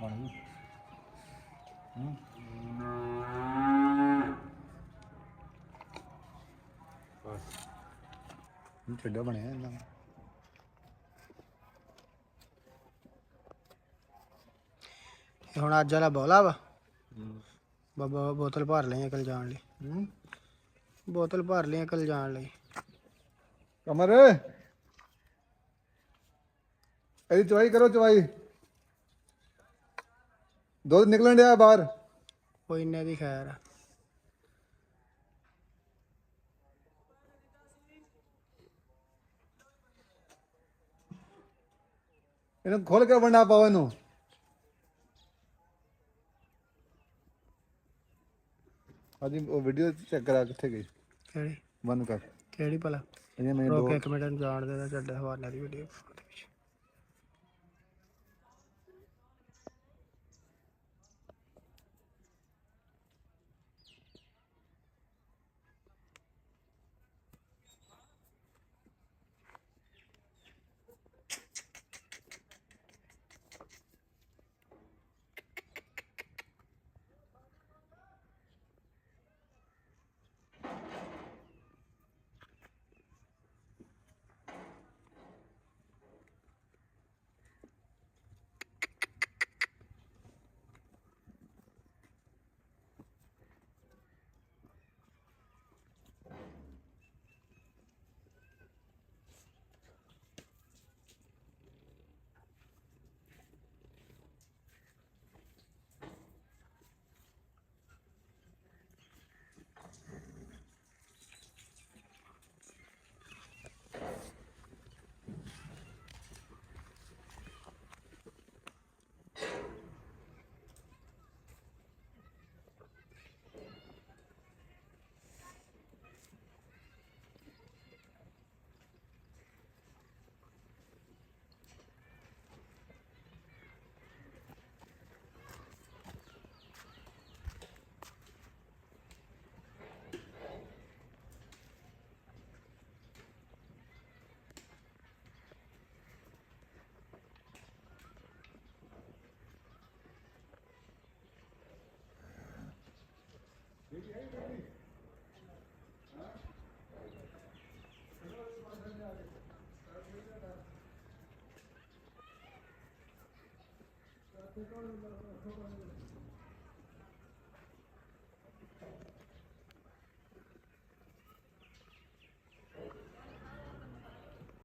ਬਣ ਗਈ ਬਸ ਛੱਡਾ ਬਣਿਆ ਇਹਨਾਂ ਹੁਣ ਅੱਜ ਵਾਲਾ ਬੋਲਾ ਵਾ ਬਾਬਾ ਬੋਤਲ ਭਰ ਲਈ ਕੱਲ ਜਾਣ ਲਈ ਬੋਤਲ ਭਰ ਲਈ ਕੱਲ ਜਾਣ ਲਈ ਕਮਰ ਇਹਦੀ ਚਵਾਈ ਕਰੋ ਚਵਾਈ ਦੁੱਧ ਨਿਕਲਣ ਡਿਆ ਬਾਹਰ ਕੋਈ ਇੰਨੇ ਦੀ ਖੈਰ ਇਹਨੂੰ ਖੋਲ ਕੇ ਵੰਡਾ ਪਾਓ ਇਹਨੂੰ ਹਾਂਜੀ ਉਹ ਵੀਡੀਓ ਚੈੱਕ ਕਰਾ ਕਿੱਥੇ ਗਈ ਕਿਹੜੀ ਬੰਦ ਕਰ ਕਿਹੜੀ ਭਲਾ ਇਹ ਮੈਂ ਰੋਕ ਇੱਕ ਮਿੰਟ ਨੂੰ ਜਾਣ ਦੇਣਾ ਛੱਡ ਹਵਾਲੇ ਦੀ ਵੀਡੀਓ